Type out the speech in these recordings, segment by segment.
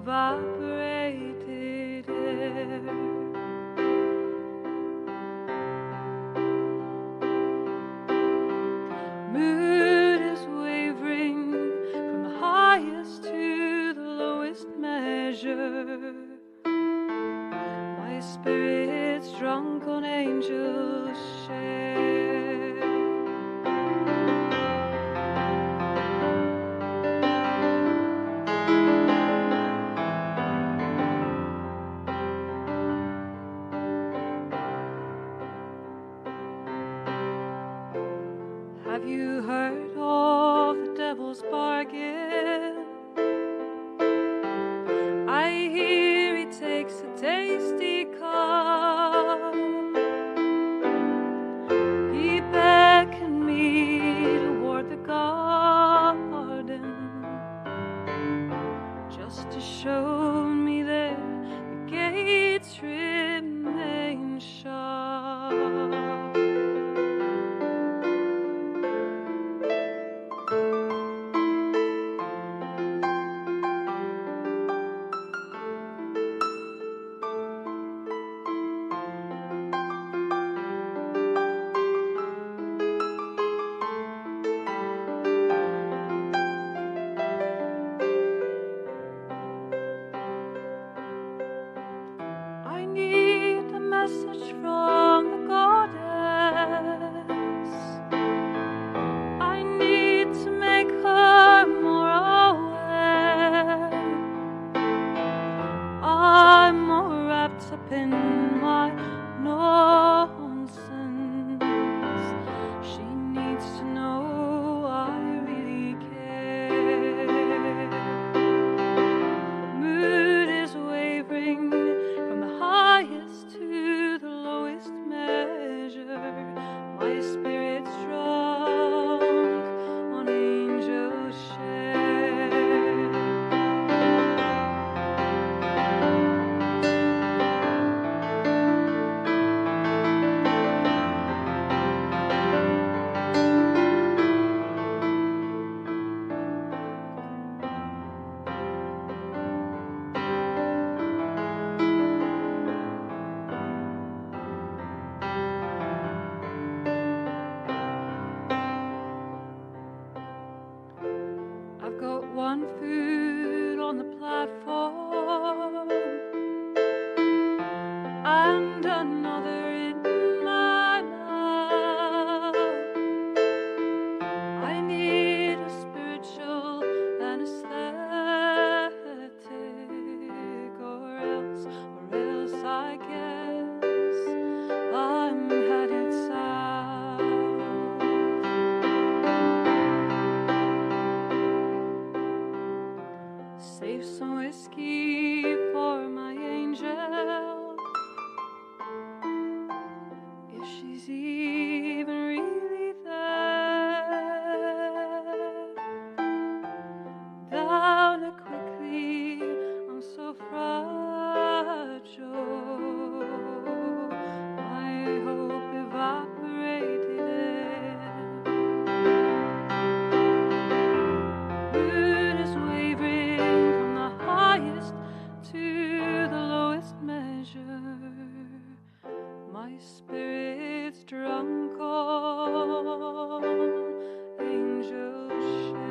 evaporated air. Mood is wavering from the highest to the lowest measure. My spirit's drunk on angels' share. Have you heard of the devil's bargain? I hear he takes a tasty cup. He beckoned me toward the garden, just to show me there the gates remain shut. I need a message from the goddess. I need to make her more aware. I'm more wrapped up in my nonsense. She needs to know I really care. Mood is wavering from the highest to the lowest measure. My spirit's drunk on angels' share. I've got one foot on the platform and another in my mouth. I need a spiritual anesthetic, or else I guess I'm headed south. Save some whiskey for my angel, if she's even really there. Down it quickly, I'm so fragile. My hope evaporated air. Moon is wavering from the highest to the lowest measure. My spirit's drunk on angels' share.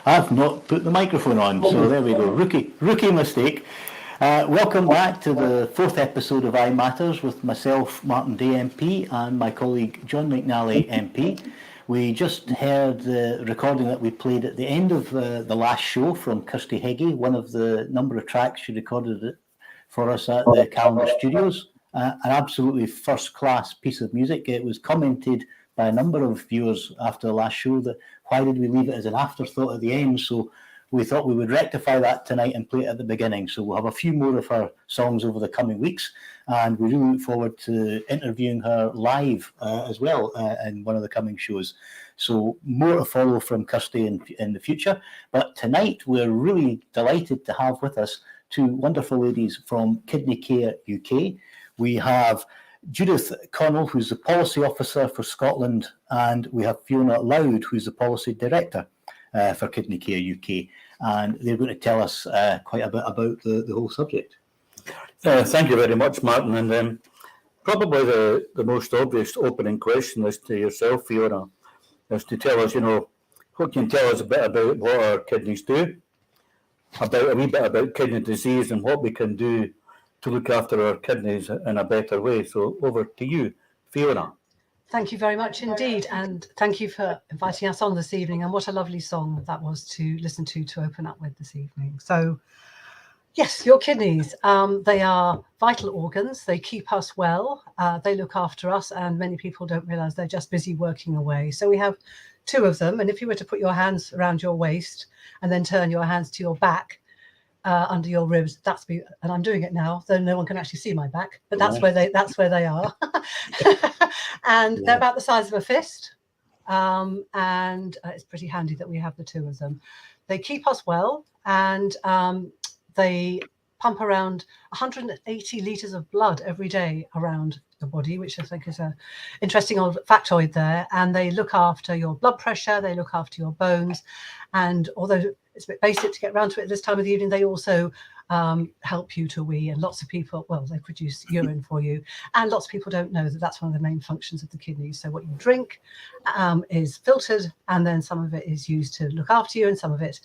I've not put the microphone on, so there we go. Rookie mistake. Welcome back to the fourth episode of ayematters with myself, Martyn Day MP, and my colleague John McNally MP. We just heard the recording that we played at the end of the last show from Kirsty Heggie, one of the number of tracks she recorded it for us at the Calendar Studios. An absolutely first-class piece of music. It was commented by a number of viewers after the last show that why did we leave it as an afterthought at the end? So we thought we would rectify that tonight and play it at the beginning. So we'll have a few more of her songs over the coming weeks, and we really look forward to interviewing her live as well in one of the coming shows. So more to follow from Kirsty in the future. But tonight we're really delighted to have with us two wonderful ladies from Kidney Care UK. We have Judith Connell, who's the Policy Officer for Scotland, and we have Fiona Loud, who's the Policy Director for Kidney Care UK. And they're going to tell us quite a bit about the whole subject. Thank you very much, Martin. And probably the most obvious opening question is to yourself, Fiona, is to tell us, what can you tell us a bit about what our kidneys do, a wee bit about kidney disease and what we can do to look after our kidneys in a better way. So over to you, Fiona. Thank you very much indeed, and thank you for inviting us on this evening. And what a lovely song that was to listen to open up with this evening. So, yes, your kidneys, they are vital organs. They keep us well, they look after us, and many people don't realise they're just busy working away. So we have two of them, and if you were to put your hands around your waist and then turn your hands to your back, under your ribs, and I'm doing it now, though no one can actually see my back, but that's where they are. And they're about the size of a fist, and it's pretty handy that we have the two of them. They keep us well, and they pump around 180 litres of blood every day around the body, which I think is an interesting old factoid there. And they look after your blood pressure, they look after your bones, and although it's a bit basic to get around to it this time of the evening, they also help you to wee. And lots of people, they produce urine for you. And lots of people don't know that that's one of the main functions of the kidneys. So what you drink is filtered, and then some of it is used to look after you, and some of it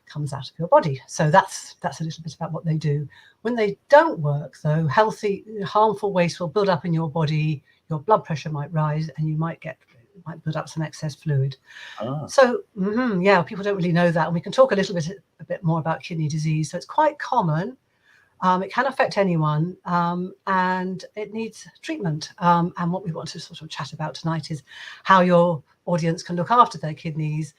comes out of your body. So that's a little bit about what they do. When they don't work, though, harmful waste will build up in your body, your blood pressure might rise, and you might build up some excess fluid. So people don't really know that, and we can talk a bit more about kidney disease. So it's quite common. It can affect anyone, and it needs treatment. And what we want to sort of chat about tonight is how your audience can look after their kidneys,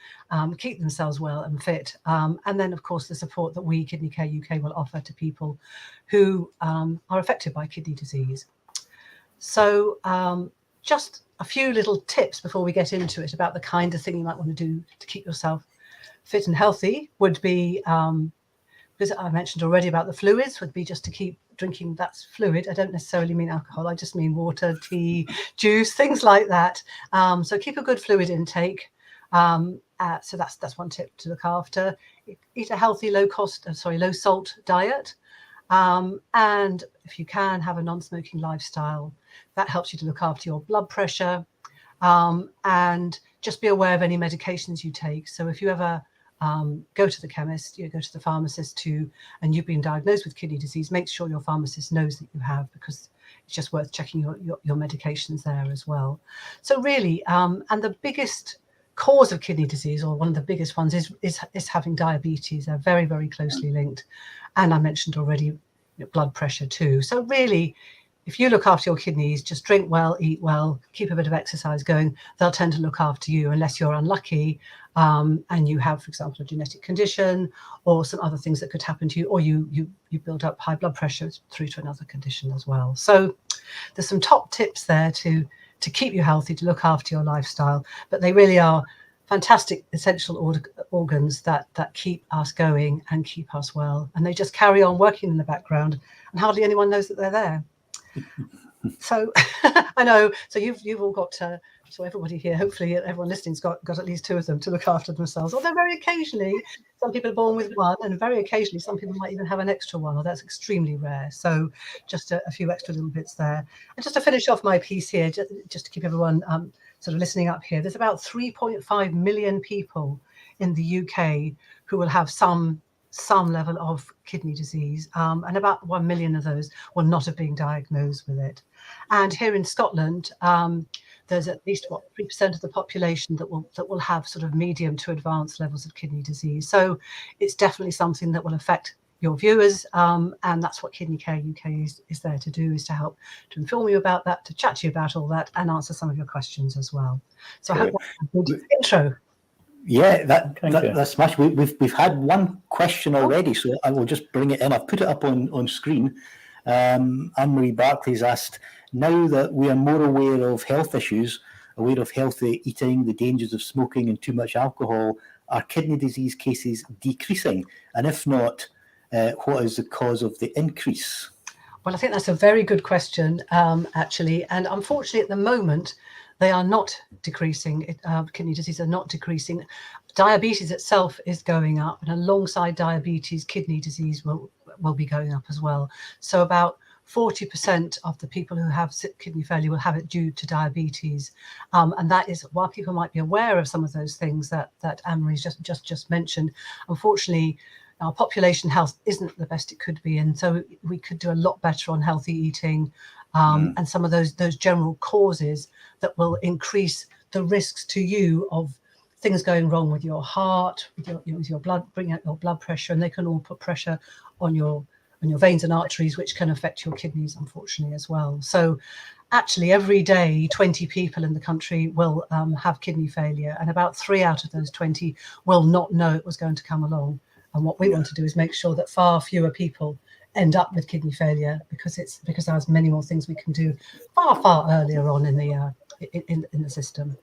keep themselves well and fit, and then of course the support that we, Kidney Care UK, will offer to people who are affected by kidney disease. So just a few little tips before we get into it about the kind of thing you might want to do to keep yourself fit and healthy would be, because I mentioned already about the fluids, would be just to keep drinking. That's fluid. I don't necessarily mean alcohol. I just mean water, tea, juice, things like that. So keep a good fluid intake. So that's one tip to look after. Eat a healthy, low salt diet. And if you can, have a non-smoking lifestyle. That helps you to look after your blood pressure, and just be aware of any medications you take. So if you ever go to the chemist, go to the pharmacist and you've been diagnosed with kidney disease, make sure your pharmacist knows that you have, because it's just worth checking your medications there as well. So really, and the biggest cause of kidney disease, or one of the biggest ones, is having diabetes. They're very, very closely linked. And I mentioned already blood pressure too. So really, if you look after your kidneys, just drink well, eat well, keep a bit of exercise going, they'll tend to look after you, unless you're unlucky and you have, for example, a genetic condition or some other things that could happen to you, or you build up high blood pressure through to another condition as well. So there's some top tips there to keep you healthy, to look after your lifestyle, but they really are fantastic essential organs that keep us going and keep us well, and they just carry on working in the background, and hardly anyone knows that they're there. So I know, so you've all got so everybody here, hopefully everyone listening's got at least two of them to look after themselves, although very occasionally some people are born with one, and very occasionally some people might even have an extra one, or that's extremely rare. So just a few extra little bits there. And just to finish off my piece here, just to keep everyone sort of listening up here, there's about 3.5 million people in the UK who will have some level of kidney disease, and about 1 million of those will not have been diagnosed with it. And here in Scotland, there's at least 3% of the population that will have sort of medium to advanced levels of kidney disease. So it's definitely something that will affect your viewers, and that's what Kidney Care UK is there to do, is to help to inform you about that, to chat to you about all that, and answer some of your questions as well. So I hope that's a good intro. Yeah, Thank you. that's much. We've had one question already, so I will just bring it in. I've put it up on screen. Anne-Marie Barclay's asked, now that we are more aware of health issues, aware of healthy eating, the dangers of smoking and too much alcohol, are kidney disease cases decreasing? And if not, what is the cause of the increase? Well, I think that's a very good question, actually. And unfortunately, at the moment, they are not decreasing. Kidney disease are not decreasing. Diabetes itself is going up, and alongside diabetes, kidney disease will be going up as well. So about 40% of the people who have kidney failure will have it due to diabetes. And that is, while people might be aware of some of those things that Anne-Marie's just mentioned, unfortunately, our population health isn't the best it could be, and so we could do a lot better on healthy eating, and some of those general causes that will increase the risks to you of things going wrong with your heart, with your blood, bring out your blood pressure, and they can all put pressure on your veins and arteries, which can affect your kidneys, unfortunately, as well. So actually, every day, 20 people in the country will have kidney failure, and about 3 out of those 20 will not know it was going to come along. And what we want to do is make sure that far fewer people end up with kidney failure, because there's many more things we can do far earlier on in the system.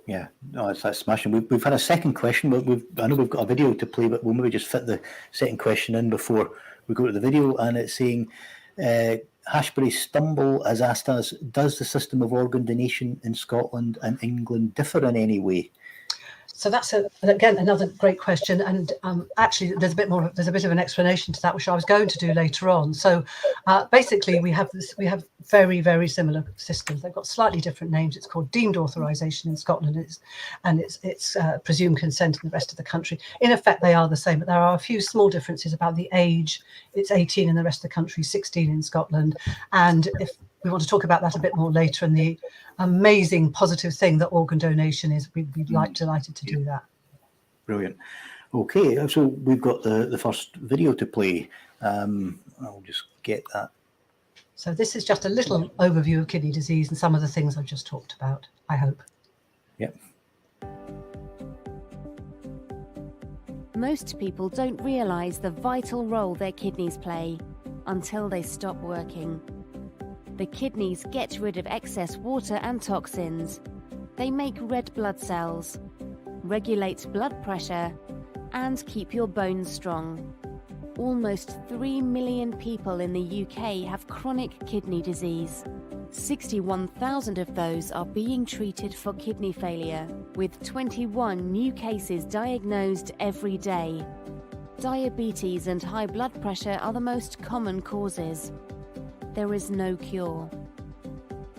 Yeah, no, that's smashing. We've had a second question, but I know we've got a video to play, but we'll maybe just fit the second question in before we go to the video. And it's saying, Hashbury Stumble has asked us, does the system of organ donation in Scotland and England differ in any way? So that's again another great question, and actually there's a bit of an explanation to that, which I was going to do later on. So basically we have very, very similar systems. They've got slightly different names. It's called deemed authorisation in Scotland, and it's presumed consent in the rest of the country. In effect, they are the same, but there are a few small differences about the age. It's 18 in the rest of the country, 16 in Scotland, and if we want to talk about that a bit more later, and the amazing positive thing that organ donation is, we'd be delighted to do that. Brilliant. Okay, so we've got the first video to play. I'll just get that. So this is just a little overview of kidney disease and some of the things I've just talked about, I hope. Yep. Most people don't realise the vital role their kidneys play until they stop working. The kidneys get rid of excess water and toxins. They make red blood cells, regulate blood pressure, and keep your bones strong. Almost 3 million people in the UK have chronic kidney disease. 61,000 of those are being treated for kidney failure, with 21 new cases diagnosed every day. Diabetes and high blood pressure are the most common causes. There is no cure.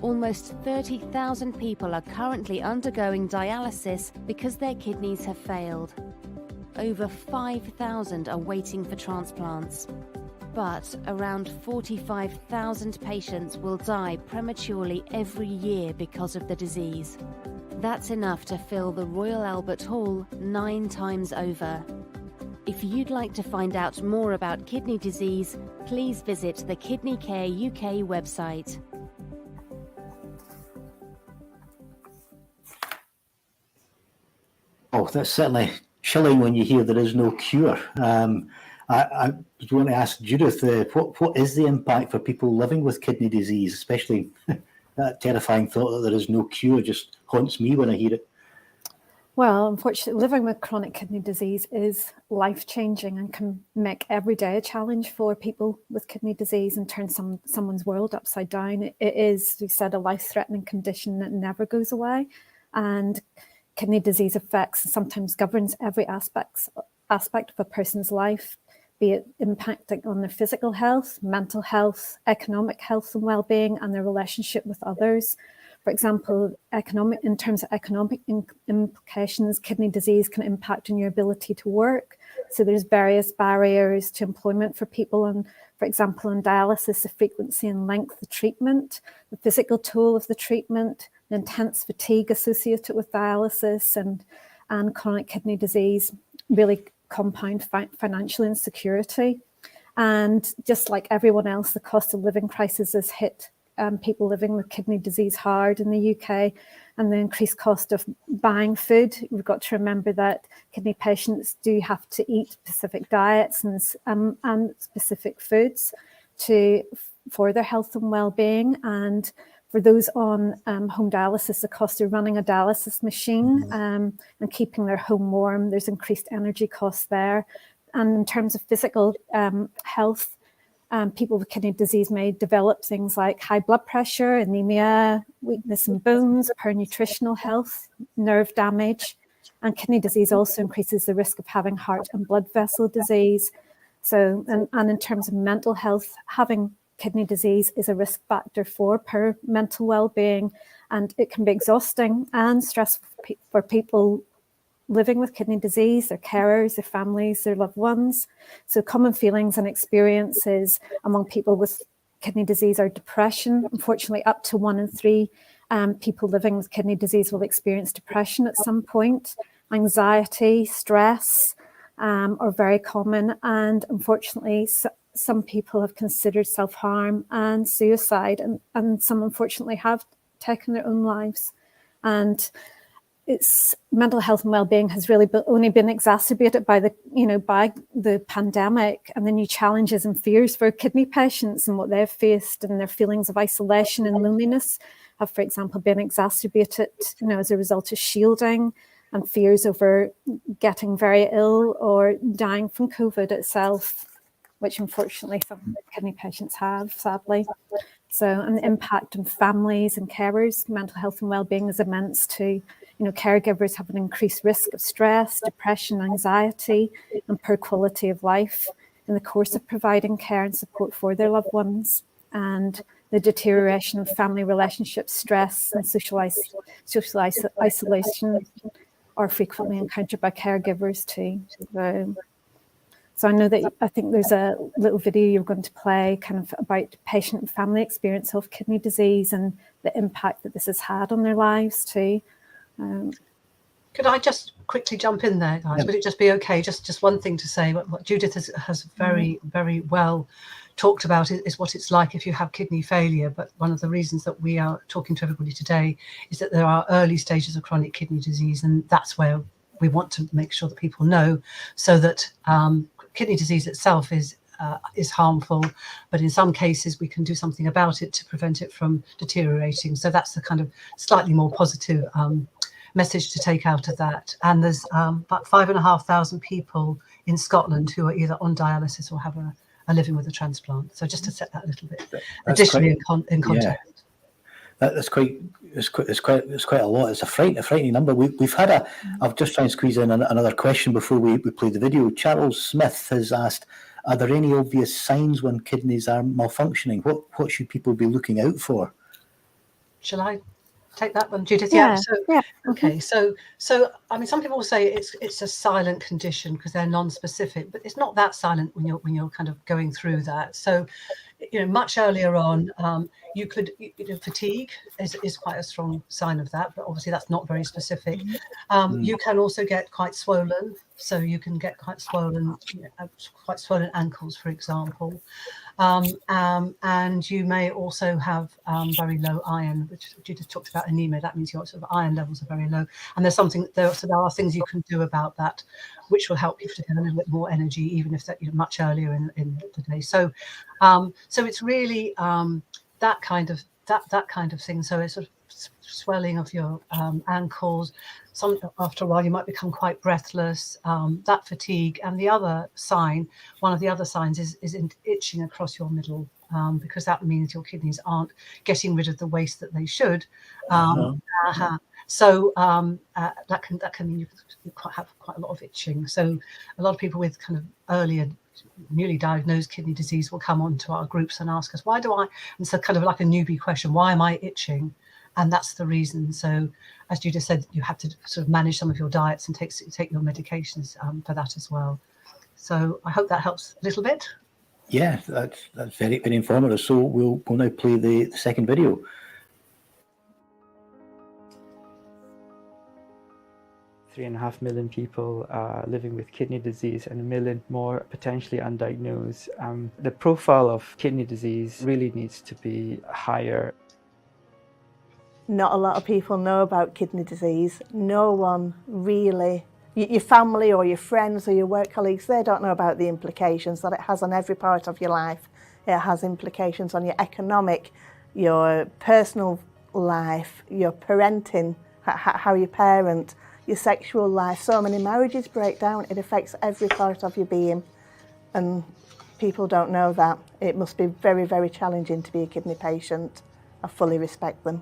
Almost 30,000 people are currently undergoing dialysis because their kidneys have failed. Over 5,000 are waiting for transplants. But around 45,000 patients will die prematurely every year because of the disease. That's enough to fill the Royal Albert Hall 9 times over. If you'd like to find out more about kidney disease, please visit the Kidney Care UK website. Oh, that's certainly chilling when you hear there is no cure. I was going to ask Judith, what is the impact for people living with kidney disease, especially that terrifying thought that there is no cure just haunts me when I hear it. Well, unfortunately, living with chronic kidney disease is life-changing and can make every day a challenge for people with kidney disease and turn someone's world upside down. It is, we said, a life-threatening condition that never goes away. And kidney disease affects and sometimes governs every aspect of a person's life, be it impacting on their physical health, mental health, economic health and well-being, and their relationship with others. For example, in terms of economic implications, kidney disease can impact on your ability to work. So there's various barriers to employment for people. And for example, in dialysis, the frequency and length of treatment, the physical toll of the treatment, the intense fatigue associated with dialysis and chronic kidney disease really compound financial insecurity. And just like everyone else, the cost of living crisis has hit people living with kidney disease hard in the UK, and the increased cost of buying food. We've got to remember that kidney patients do have to eat specific diets and specific foods for their health and well-being. And for those on home dialysis, the cost of running a dialysis machine and keeping their home warm, there's increased energy costs there. And in terms of physical health, people with kidney disease may develop things like high blood pressure, anemia, weakness in bones, poor nutritional health, nerve damage. And kidney disease also increases the risk of having heart and blood vessel disease. So, and in terms of mental health, having kidney disease is a risk factor for poor mental well-being, and it can be exhausting and stressful for people living with kidney disease, their carers, their families, their loved ones. So common feelings and experiences among people with kidney disease are depression. Unfortunately, up to 1 in 3 people living with kidney disease will experience depression at some point. Anxiety, stress are very common, and unfortunately, some people have considered self-harm and suicide, and some unfortunately have taken their own lives. And it's mental health and well-being has really only been exacerbated by the pandemic and the new challenges and fears for kidney patients and what they've faced, and their feelings of isolation and loneliness have, for example, been exacerbated, as a result of shielding and fears over getting very ill or dying from COVID itself, which unfortunately some kidney patients have, sadly. So, and the impact on families and carers, mental health and well-being is immense too. Caregivers have an increased risk of stress, depression, anxiety, and poor quality of life in the course of providing care and support for their loved ones. And the deterioration of family relationships, stress, and social isolation are frequently encountered by caregivers too. So I think there's a little video you're going to play kind of about patient and family experience of kidney disease and the impact that this has had on their lives too. Could I just quickly jump in there, guys? Yeah. Would it just be okay? Just one thing to say, what Judith has very, very well talked about is what it's like if you have kidney failure. But one of the reasons that we are talking to everybody today is that there are early stages of chronic kidney disease, and that's where we want to make sure that people know, so that kidney disease itself is harmful, but in some cases we can do something about it to prevent it from deteriorating. So that's the kind of slightly more positive message to take out of that. And there's about 5,500 people in Scotland who are either on dialysis or are living with a transplant. So just to set that a little bit additionally in context. Yeah. It's quite a lot. It's a frightening number. We've had I've just trying to squeeze in another question before we play the video. Charles Smith has asked, are there any obvious signs when kidneys are malfunctioning? What should people be looking out for? Shall I take that one, Judith? Yeah. Okay. So I mean, some people will say it's a silent condition because they're non-specific, but it's not that silent when you're kind of going through that. So, much earlier on, you could, fatigue is quite a strong sign of that, but obviously that's not very specific. You can also get quite swollen, so you can get quite swollen ankles, for example. And you may also have very low iron, which Judith talked about anemia. That means your sort of iron levels are very low. And there are things you can do about that, which will help you to get a little bit more energy, even if that much earlier in the day. So it's really that kind of thing. So it's sort of swelling of your ankles. After a while, you might become quite breathless. That fatigue, and one of the other signs is itching across your middle, because that means your kidneys aren't getting rid of the waste that they should. So that can mean you have quite a lot of itching. So a lot of people with kind of earlier newly diagnosed kidney disease will come onto our groups and ask us, and so kind of like a newbie question, why am I itching? And that's the reason. So as Judith said, you have to sort of manage some of your diets and take your medications for that as well. So I hope that helps a little bit. Yeah, that's very, very informative. So we'll now play the second video. 3.5 million people living with kidney disease and 1 million more potentially undiagnosed. The profile of kidney disease really needs to be higher. Not a lot of people know about kidney disease. No one really, your family or your friends or your work colleagues, they don't know about the implications that it has on every part of your life. It has implications on your economic, your personal life, your parenting, how you parent, your sexual life. So many marriages break down. It affects every part of your being, and people don't know that. It must be very, very challenging to be a kidney patient. I fully respect them.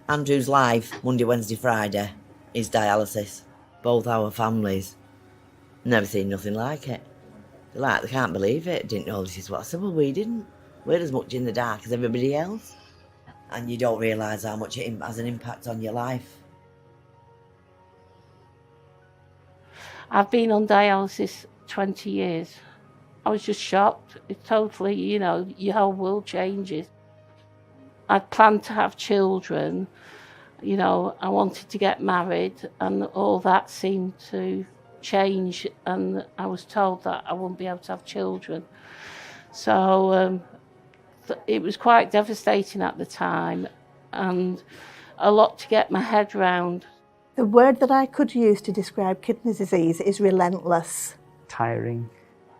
Andrew's life, Monday, Wednesday, Friday, is dialysis. Both our families, never seen nothing like it. They can't believe it, didn't know this is what I said. Well, we didn't. We're as much in the dark as everybody else. And you don't realise how much it has an impact on your life. I've been on dialysis 20 years. I was just shocked. It totally, your whole world changes. I planned to have children, I wanted to get married, and all that seemed to change, and I was told that I wouldn't be able to have children. So it was quite devastating at the time, and a lot to get my head round. The word that I could use to describe kidney disease is relentless. Tiring.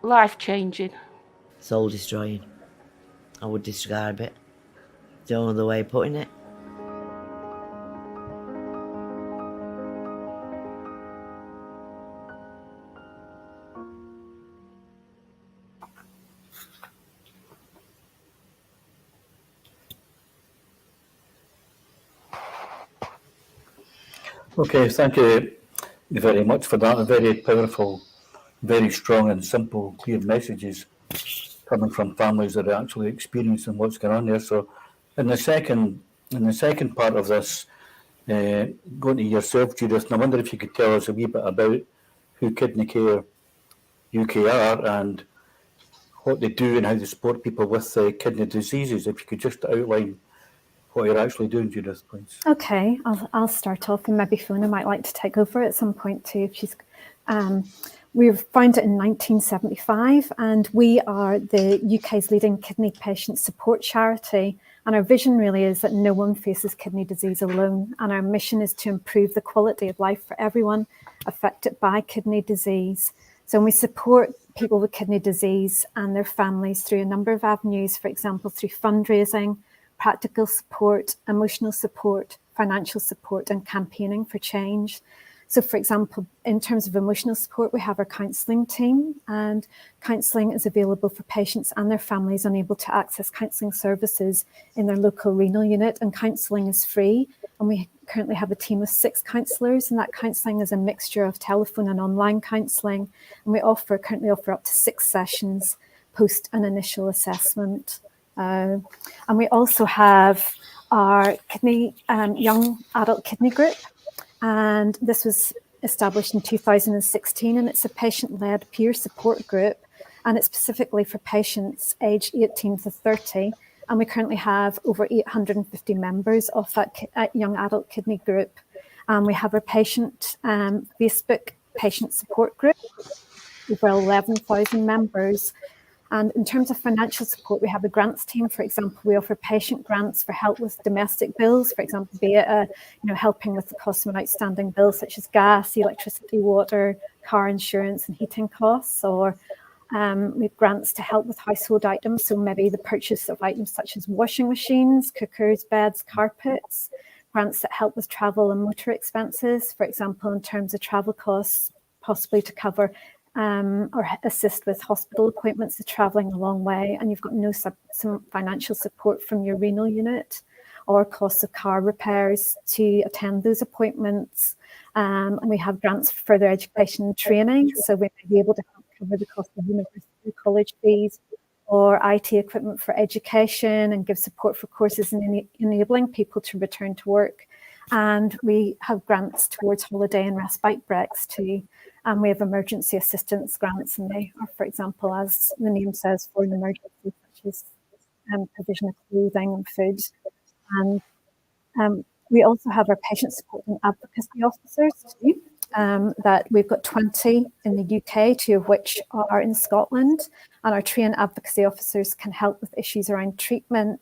Life-changing. Soul-destroying. I would describe it. The only other way of putting it. Okay, thank you very much for that. Very powerful, very strong and simple, clear messages coming from families that are actually experiencing what's going on there. So in the second part of this, going to yourself, Judith, and I wonder if you could tell us a wee bit about who Kidney Care UK are and what they do and how they support people with kidney diseases. If you could just outline what you're actually doing, Judith, please. Okay, I'll start off, and maybe Fiona might like to take over at some point too. If she's, we were founded in 1975, and we are the UK's leading kidney patient support charity. And our vision really is that no one faces kidney disease alone. And our mission is to improve the quality of life for everyone affected by kidney disease. So we support people with kidney disease and their families through a number of avenues, for example, through fundraising, practical support, emotional support, financial support, and campaigning for change. So, for example, in terms of emotional support, we have our counselling team, and counselling is available for patients and their families unable to access counselling services in their local renal unit, and counselling is free. And we currently have a team of 6 counsellors, and that counselling is a mixture of telephone and online counselling. And we currently offer up to 6 sessions post an initial assessment. And we also have our young adult kidney group, and this was established in 2016, and it's a patient-led peer support group, and it's specifically for patients aged 18 to 30, and we currently have over 850 members of that young adult kidney group. We have our Facebook patient support group, over 11,000 members. And in terms of financial support, we have a grants team. For example, we offer patient grants for help with domestic bills, for example, be it helping with the cost of an outstanding bill such as gas, electricity, water, car insurance and heating costs, or we have grants to help with household items, so maybe the purchase of items such as washing machines, cookers, beds, carpets, grants that help with travel and motor expenses, for example, in terms of travel costs, possibly to cover or assist with hospital appointments to travelling a long way, and you've got some financial support from your renal unit, or costs of car repairs to attend those appointments. And we have grants for further education and training, so we may be able to help cover the cost of university college fees or IT equipment for education, and give support for courses in enabling people to return to work. And we have grants towards holiday and respite breaks too. And we have emergency assistance grants, and they are, for example, as the name says, for an emergency, such as provision of clothing and food. And we also have our patient support and advocacy officers too. that we've got 20 in the UK, 2 of which are in Scotland, and our trained advocacy officers can help with issues around treatment,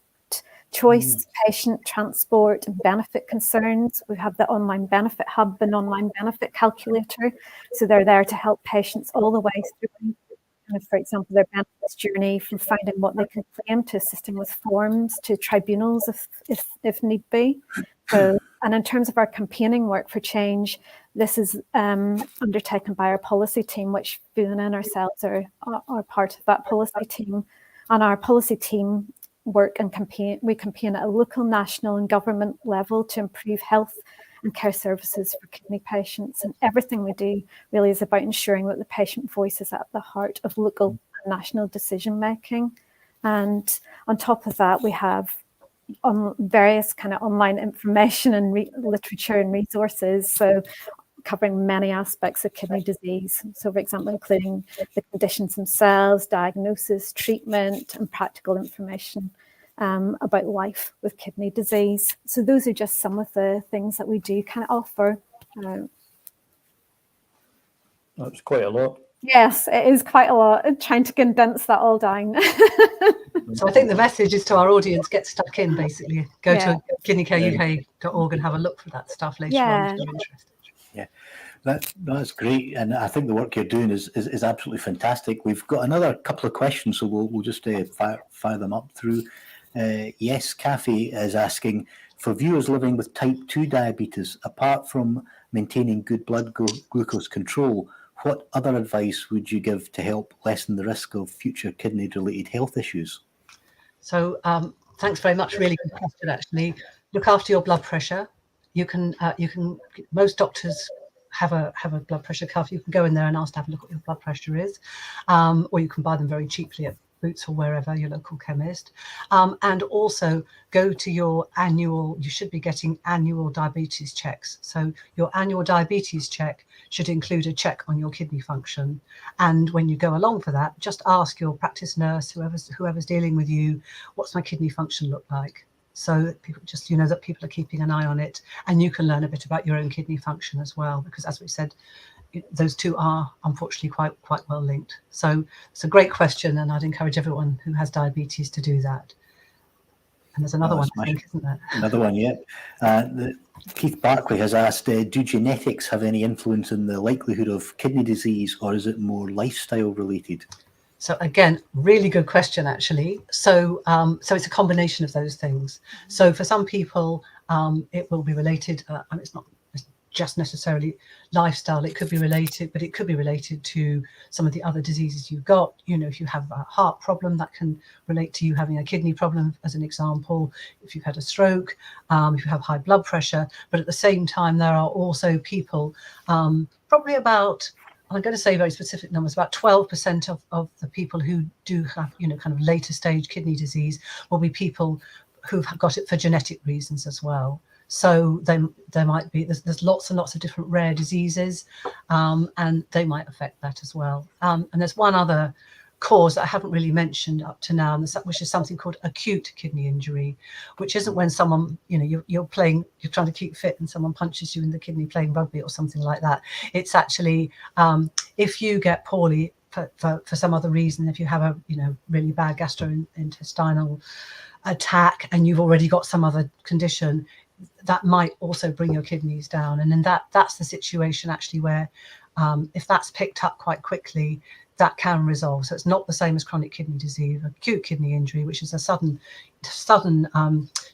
choice, patient transport, and benefit concerns. We have the online benefit hub and online benefit calculator, so they're there to help patients all the way through, for example, their benefits journey, from finding what they can claim to assisting with forms to tribunals if need be. So, and in terms of our campaigning work for change, this is undertaken by our policy team, which Fiona and ourselves are part of that policy team. And our policy team work and campaign at a local, national and government level to improve health and care services for kidney patients. And everything we do really is about ensuring that the patient voice is at the heart of local and national decision making. And on top of that, we have on various kind of online information and literature and resources, so covering many aspects of kidney disease. So, for example, including the conditions themselves, diagnosis, treatment, and practical information about life with kidney disease. So those are just some of the things that we do kind of offer. That's quite a lot. Yes, it is quite a lot. Trying to condense that all down. So I think the message is to our audience: get stuck in. Basically, go to kidneycareuk.org and have a look for that stuff later on if you're interested. Yeah, that's great, and I think the work you're doing is absolutely fantastic. We've got another couple of questions, so we'll just fire them up through. Yes, Kathy is asking, for viewers living with type 2 diabetes, apart from maintaining good blood glucose control, what other advice would you give to help lessen the risk of future kidney-related health issues? So thanks very much. Really good question, actually. Look after your blood pressure. You can most doctors have a blood pressure cuff. You can go in there and ask to have a look at what your blood pressure is, or you can buy them very cheaply at Boots or wherever, your local chemist. And also go to your annual, you should be getting annual diabetes checks. So your annual diabetes check should include a check on your kidney function. And when you go along for that, just ask your practice nurse, whoever's dealing with you, what's my kidney function look like? So that people just, that people are keeping an eye on it, and you can learn a bit about your own kidney function as well, because as we said, those two are unfortunately quite well linked. So it's a great question, and I'd encourage everyone who has diabetes to do that. And there's another one, I think, isn't there? Another one, yeah. Keith Barclay has asked, do genetics have any influence in the likelihood of kidney disease, or is it more lifestyle related? So again, really good question, actually. So so it's a combination of those things. So for some people, it will be related, and it's not just necessarily lifestyle. It could be related, but it could be related to some of the other diseases you've got. If you have a heart problem, that can relate to you having a kidney problem, as an example. If you've had a stroke, if you have high blood pressure. But at the same time, there are also people, probably about, I'm going to say very specific numbers, about 12% of the people who do have, kind of later stage kidney disease will be people who've got it for genetic reasons as well. So there might be, there's lots and lots of different rare diseases, and they might affect that as well. And there's one other cause that I haven't really mentioned up to now, which is something called acute kidney injury, which isn't when someone, you're trying to keep fit and someone punches you in the kidney playing rugby or something like that. It's actually if you get poorly for some other reason, if you have a really bad gastrointestinal attack and you've already got some other condition, that might also bring your kidneys down. And then that's the situation actually where if that's picked up quite quickly, that can resolve. So it's not the same as chronic kidney disease, acute kidney injury, which is a sudden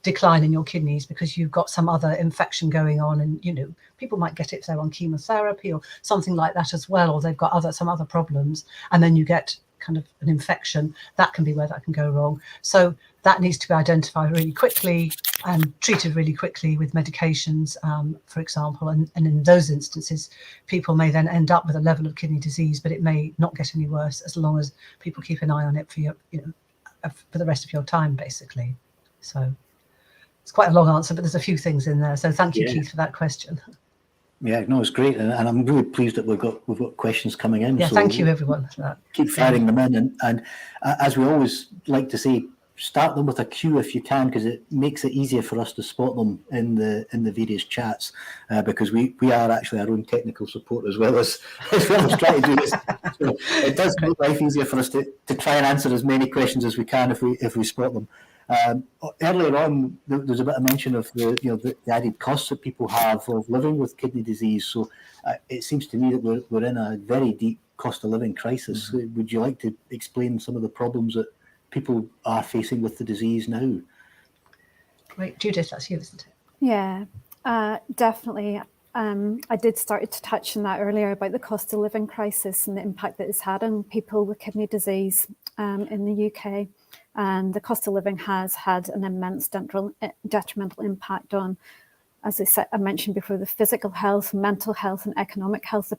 decline in your kidneys because you've got some other infection going on. And people might get it if they're on chemotherapy or something like that as well, or they've got some other problems, and then you get kind of an infection. That can be where that can go wrong. So that needs to be identified really quickly and treated really quickly with medications, for example. And in those instances, people may then end up with a level of kidney disease, but it may not get any worse as long as people keep an eye on it for for the rest of your time, basically. So it's quite a long answer, but there's a few things in there. So thank you, Keith, for that question. Yeah, no, it's great, and I'm really pleased that we've got questions coming in. Yeah, so thank you everyone for that. Keep firing them in, and as we always like to say, start them with a Q if you can, because it makes it easier for us to spot them in the various chats, because we are actually our own technical support as well as trying to do this. So it does make life easier for us to try and answer as many questions as we can if we spot them. Earlier on, there's a bit of mention of the added costs that people have of living with kidney disease. So it seems to me that we're in a very deep cost of living crisis. Mm-hmm. Would you like to explain some of the problems that people are facing with the disease now? Great, Judith, that's you, isn't it? Yeah, definitely. I did start to touch on that earlier about the cost of living crisis and the impact that it's had on people with kidney disease in the UK. And the cost of living has had an immense detrimental impact on, as I mentioned before, the physical health, mental health and economic health of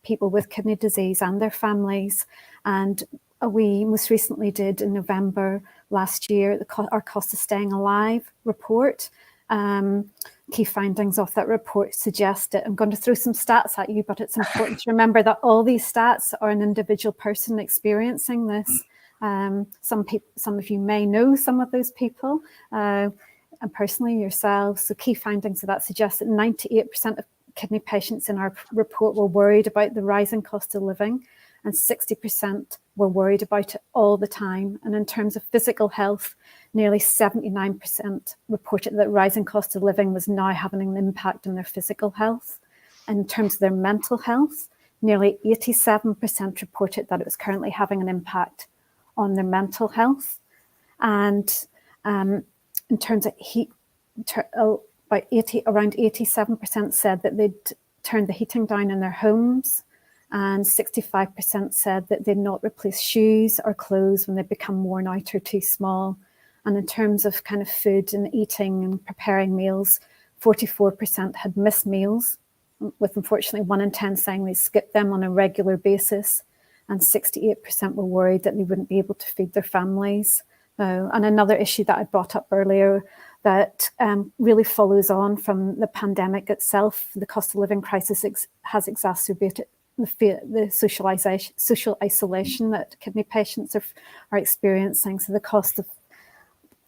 people with kidney disease and their families. And we most recently did in November last year, our Cost of Staying Alive report. Key findings of that report suggest that I'm going to throw some stats at you, but it's important to remember that all these stats are an individual person experiencing this. Some of you may know some of those people, and personally yourselves. So key findings of that suggest that 98% of kidney patients in our report were worried about the rising cost of living, and 60% were worried about it all the time. And in terms of physical health, nearly 79% reported that rising cost of living was now having an impact on their physical health. And in terms of their mental health, nearly 87% reported that it was currently having an impact on their mental health. And in terms of around 87% said that they'd turned the heating down in their homes, and 65% said that they'd not replace shoes or clothes when they become worn out or too small. And in terms of kind of food and eating and preparing meals, 44% had missed meals, with unfortunately 1 in 10 saying they skip them on a regular basis, and 68% were worried that they wouldn't be able to feed their families. And another issue that I brought up earlier that really follows on from the pandemic itself, the cost of living crisis has exacerbated the social isolation that kidney patients are experiencing. So the cost of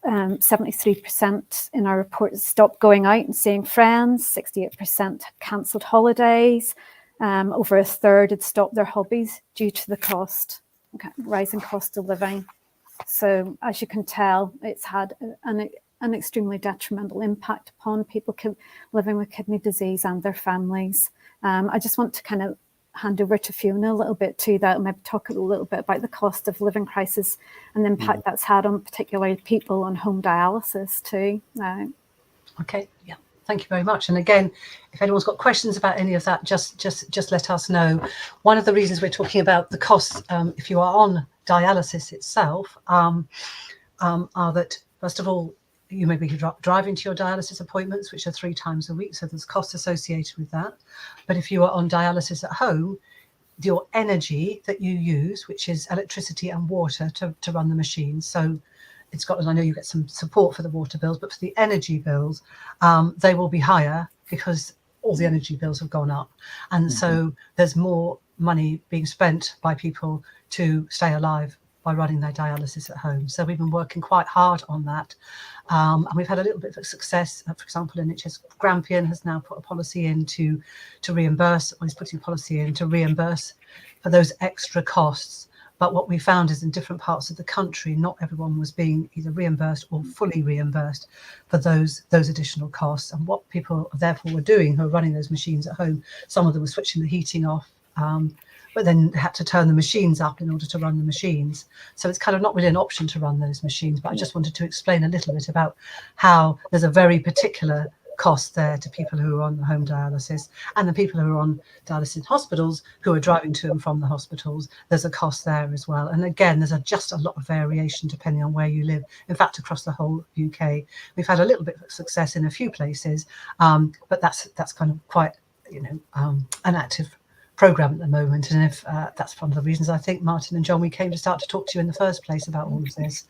73% in our report stopped going out and seeing friends, 68% cancelled holidays, over a third had stopped their hobbies due to the rising cost of living. So as you can tell, it's had an extremely detrimental impact upon people living with kidney disease and their families. I just want to kind of hand over to Fiona a little bit to that, and maybe talk a little bit about the cost of living crisis and the impact that's had on particularly people on home dialysis too. Okay, yeah. Thank you very much. And again, if anyone's got questions about any of that, just let us know. One of the reasons we're talking about the costs, if you are on dialysis itself, are that, first of all, you may be driving to your dialysis appointments, which are 3 times a week, so there's costs associated with that. But if you are on dialysis at home, your energy that you use, which is electricity and water to run the machine, so in Scotland, I know you get some support for the water bills, but for the energy bills, they will be higher because all the energy bills have gone up. And so there's more money being spent by people to stay alive by running their dialysis at home. So we've been working quite hard on that. And we've had a little bit of success. For example, NHS Grampian has now put a policy in to reimburse, or is putting a policy in to reimburse for those extra costs. But what we found is in different parts of the country, not everyone was being either reimbursed or fully reimbursed for those additional costs. And what people therefore were doing who are running those machines at home, some of them were switching the heating off, but then had to turn the machines up in order to run the machines. So it's kind of not really an option to run those machines. But I just wanted to explain a little bit about how there's a very particular cost there to people who are on the home dialysis, and the people who are on dialysis in hospitals who are driving to and from the hospitals. There's a cost there as well. And again, there's just a lot of variation depending on where you live. In fact, across the whole UK, we've had a little bit of success in a few places, but that's kind of quite, an active programme at the moment. And if that's one of the reasons I think Martyn and John, we came to start to talk to you in the first place about all of this.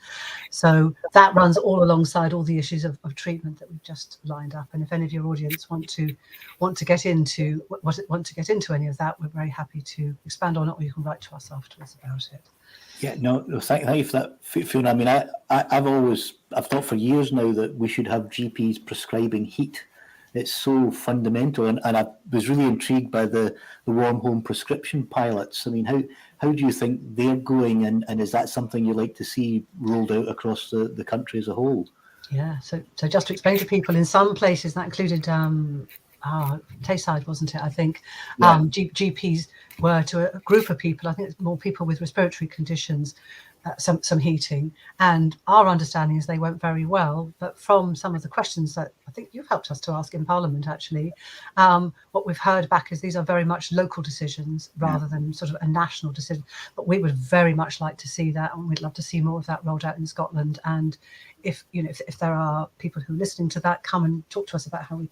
So that runs all alongside all the issues of treatment that we've just lined up. And if any of your audience want to get into any of that, we're very happy to expand on it, or you can write to us afterwards about it. Yeah, no, thank you for that, Fiona. I mean, I've thought for years now that we should have GPs prescribing heat. It's so fundamental, and I was really intrigued by the warm home prescription pilots. I mean, how do you think they're going, and is that something you like to see rolled out across the country as a whole? Yeah, so just to explain to people, in some places that included Tayside, wasn't it? I think GPs were to a group of people. I think it's more people with respiratory conditions, some heating, and our understanding is they went very well. But from some of the questions that I think you've helped us to ask in Parliament, actually, what we've heard back is these are very much local decisions rather than sort of a national decision. But we would very much like to see that, and we'd love to see more of that rolled out in Scotland. And if there are people who are listening to that, come and talk to us about how we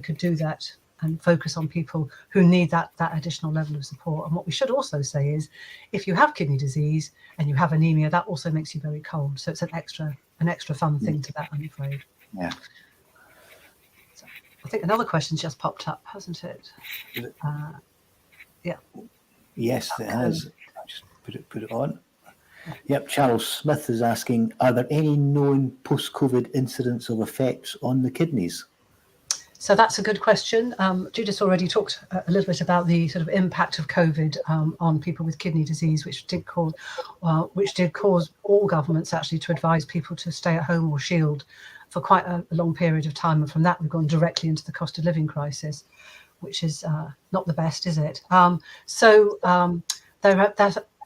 could do that and focus on people who need that additional level of support. And what we should also say is, if you have kidney disease and you have anemia, that also makes you very cold. So it's an extra fun thing to that, I'm afraid. Yeah. So I think another question's just popped up, hasn't it? Yeah. Yes, it has. I'll just put it on. Yep, Charles Smith is asking, are there any known post-COVID incidents of effects on the kidneys? So that's a good question. Judith already talked a little bit about the sort of impact of COVID on people with kidney disease, which did cause all governments actually to advise people to stay at home or shield for quite a long period of time. And from that, we've gone directly into the cost of living crisis, which is not the best, is it?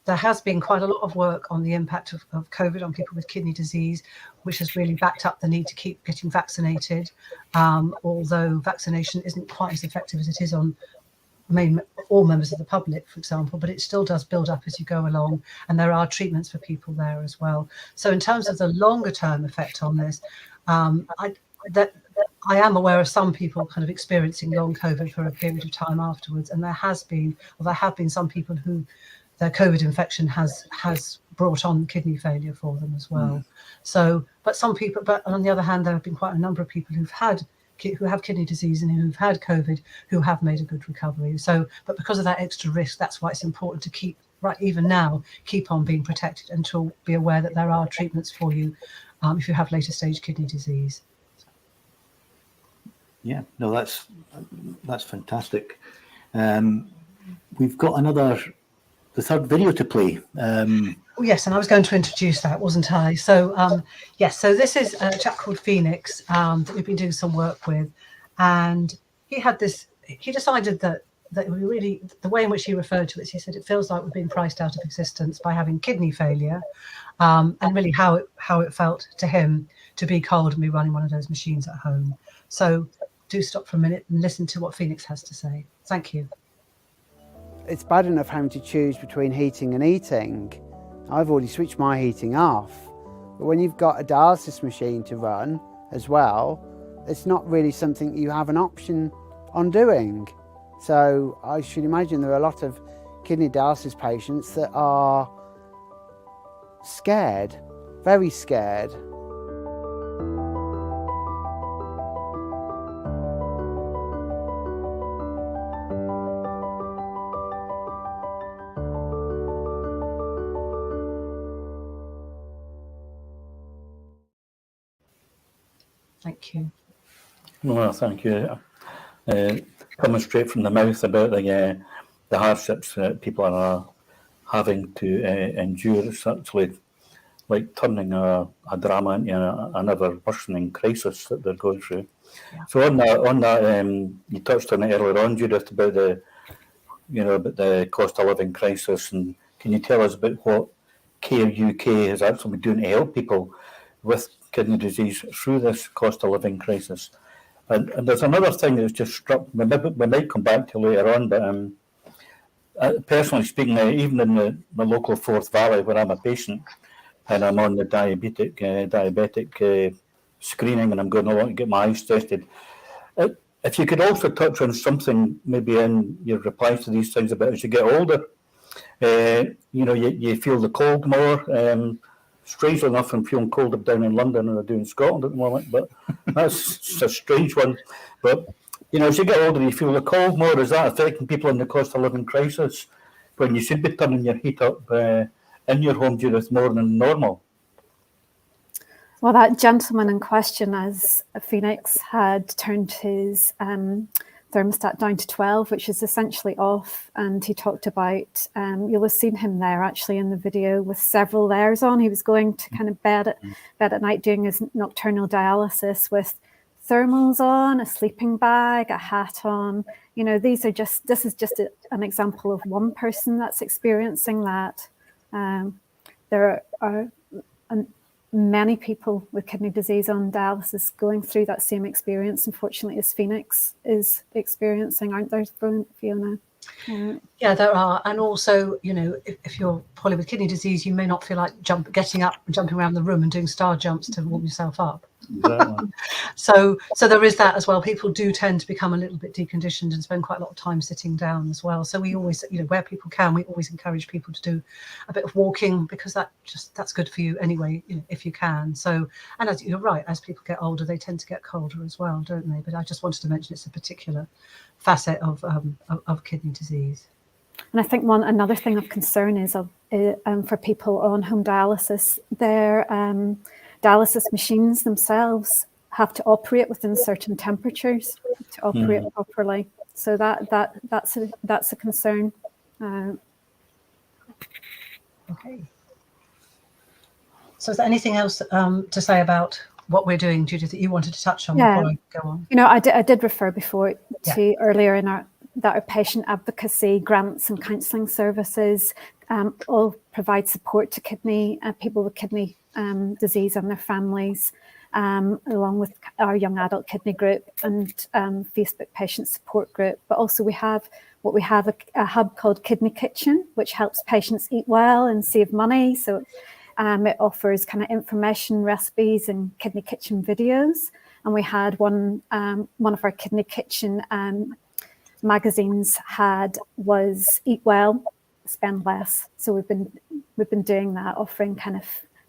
There has been quite a lot of work on the impact of COVID on people with kidney disease, which has really backed up the need to keep getting vaccinated, although vaccination isn't quite as effective as it is on all members of the public, for example, but it still does build up as you go along, and there are treatments for people there as well. So in terms of the longer term effect on this, I am aware of some people kind of experiencing long COVID for a period of time afterwards, and there have been some people who their COVID infection has brought on kidney failure for them as well. So, but on the other hand, there have been quite a number of people who have kidney disease and who've had COVID who have made a good recovery. So, but because of that extra risk, that's why it's important to keep on being protected and to be aware that there are treatments for you if you have later stage kidney disease. Yeah, no, that's fantastic. We've got the third video to play. Yes, and I was going to introduce that, wasn't I? So yes, so this is a chap called Phoenix that we've been doing some work with, and he decided that really, the way in which he referred to it, he said it feels like we're being priced out of existence by having kidney failure, and really how it felt to him to be cold and be running one of those machines at home. So do stop for a minute and listen to what Phoenix has to say. Thank you. It's bad enough having to choose between heating and eating. I've already switched my heating off. But when you've got a dialysis machine to run as well, it's not really something you have an option on doing. So I should imagine there are a lot of kidney dialysis patients that are scared, very scared. Thank you. Well, thank you. Coming straight from the mouth about the hardships that people are having to endure, it's actually like turning a drama into another worsening crisis that they're going through. Yeah. So on that, you touched on it earlier on, Judith, about the cost of living crisis, and can you tell us about what Care UK has actually been doing to help people with kidney disease through this cost of living crisis? And there's another thing that's just struck me. We might come back to later on, but personally speaking, even in the local Forth Valley where I'm a patient and I'm on the diabetic screening and I'm going along to get my eyes tested, if you could also touch on something maybe in your replies to these things about as you get older, you feel the cold more. Strangely enough, I'm feeling colder down in London than I do in Scotland at the moment, but that's a strange one. But, as you get older, you feel the cold more. Is that affecting people in the cost of living crisis when you should be turning your heat up in your home unit more than normal? Well, that gentleman in question, as Phoenix, had turned his thermostat down to 12, which is essentially off. And he talked about, you'll have seen him there actually in the video with several layers on. He was going to kind of bed at night doing his nocturnal dialysis with thermals on, a sleeping bag, a hat on. You know, this is just an example of one person that's experiencing that. There are many people with kidney disease on dialysis going through that same experience, unfortunately, as Phoenix is experiencing, aren't there, Fiona? Yeah, there are. And also, you know, if you're poorly with kidney disease, you may not feel like getting up and jumping around the room and doing star jumps to warm yourself up. Exactly. So there is that as well. People do tend to become a little bit deconditioned and spend quite a lot of time sitting down as well. So we always, you know, where people can, we always encourage people to do a bit of walking, because that's good for you anyway, you know, if you can. So, and as you're right, as people get older, they tend to get colder as well, don't they? But I just wanted to mention it's a particular facet of kidney disease. And I think another thing of concern is for people on home dialysis, their dialysis machines themselves have to operate within certain temperatures to operate properly. So that's a concern. Okay. So is there anything else to say about what we're doing, Judith, that you wanted to touch on before I go on? You know, I did refer before to earlier in our patient advocacy grants and counselling services all provide support to people with kidney disease and their families, along with our young adult kidney group and Facebook patient support group. But also we have a hub called Kidney Kitchen, which helps patients eat well and save money. So it offers kind of information, recipes, and Kidney Kitchen videos. And we had one of our Kidney Kitchen magazines was Eat Well, Spend Less. So we've been doing that, offering kind of,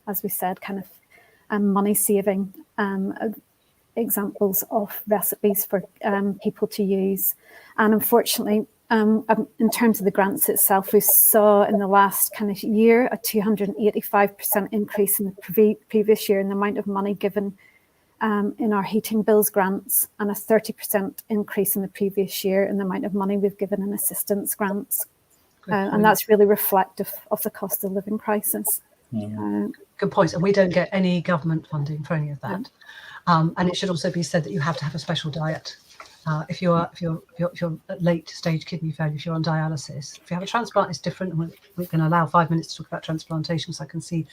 as we said, kind of money saving examples of recipes for people to use. And unfortunately, in terms of the grants itself, we saw in the last kind of year a 285% increase in the previous year in the amount of money given in our heating bills grants, and a 30% increase in the previous year in the amount of money we've given in assistance grants. And that's really reflective of the cost of living crisis. Good point. And we don't get any government funding for any of that. And it should also be said that you have to have a special diet. If you're at late stage kidney failure, if you're on dialysis. If you have a transplant, it's different. And we're going to allow 5 minutes to talk about transplantation, so I can see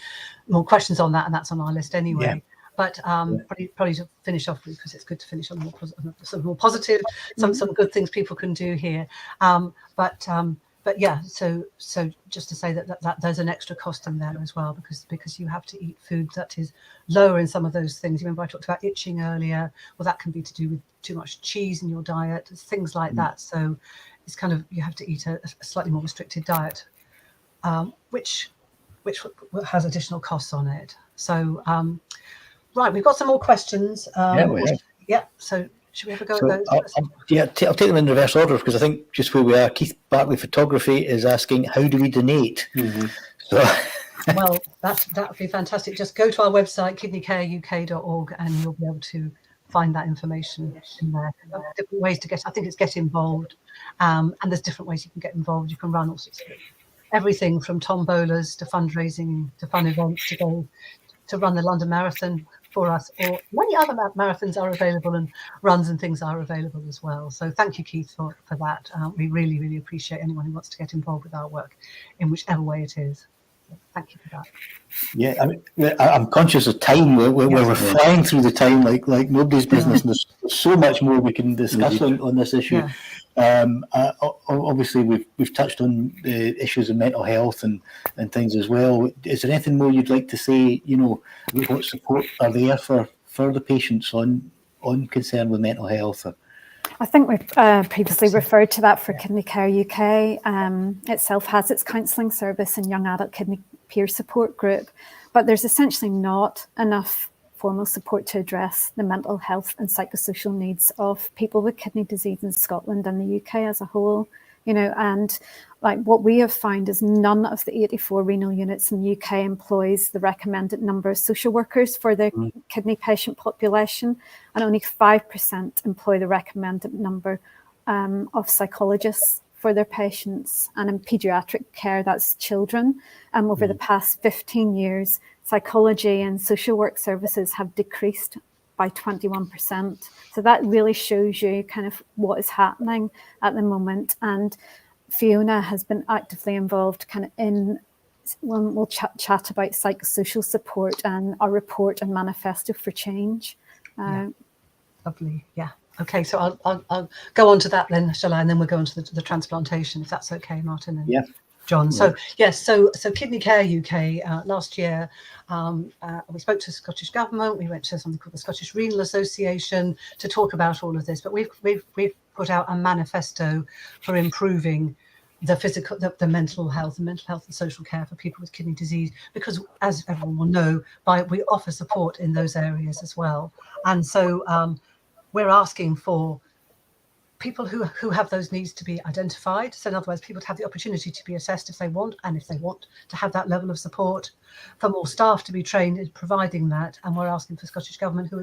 more questions on that, and that's on our list anyway. Yeah. But probably to finish off with, because it's good to finish on more positive, some good things people can do here. But yeah, so just to say that there's an extra cost in there as well, because you have to eat food that is lower in some of those things. You remember I talked about itching earlier. Well, that can be to do with too much cheese in your diet, things like that. So it's kind of, you have to eat a slightly more restricted diet, which has additional costs on it. So right, we've got some more questions. Yeah, so should we have a go at those? I'll take them in reverse order, because I think just where we are, Keith Bartley Photography is asking, how do we donate? Well, that would be fantastic. Just go to our website, kidneycareuk.org, and you'll be able to find that information in there. Different ways to get involved, and there's different ways you can get involved. You can run all sorts of everything from tombolas to fundraising to fun events to go to run the London Marathon for us, or many other marathons are available, and runs and things are available as well. So thank you, Keith, for that. We really, really appreciate anyone who wants to get involved with our work in whichever way it is. So thank you for that. Yeah, I mean, I'm conscious of time. We're flying through the time like nobody's business. And there's so much more we can discuss on this issue. Obviously, we've touched on the issues of mental health and things as well. Is there anything more you'd like to say? You know, what support are there for the patients on concern with mental health? I think we've previously referred to that for Kidney Care UK. Itself has its counselling service and young adult kidney peer support group, but there's essentially not enough formal support to address the mental health and psychosocial needs of people with kidney disease in Scotland and the UK as a whole. and like what we have found is none of the 84 renal units in the UK employs the recommended number of social workers for the kidney patient population, and only 5% employ the recommended number of psychologists for their patients. And in paediatric care, that's children. Over the past 15 years, psychology and social work services have decreased by 21%. So that really shows you kind of what is happening at the moment. And Fiona has been actively involved kind of in, we'll chat about psychosocial support and our report and manifesto for change. Lovely, yeah. Okay, so I'll go on to that then, shall I? And then we'll go on to the transplantation, if that's okay, Martyn and John. So yes, so Kidney Care UK last year, we spoke to the Scottish Government. We went to something called the Scottish Renal Association to talk about all of this. But we've put out a manifesto for improving the physical, the mental health and social care for people with kidney disease, because as everyone will know, we offer support in those areas as well. And so we're asking for people who have those needs to be identified. So in other words, people to have the opportunity to be assessed if they want, and if they want to have that level of support, for more staff to be trained in providing that. And we're asking for Scottish Government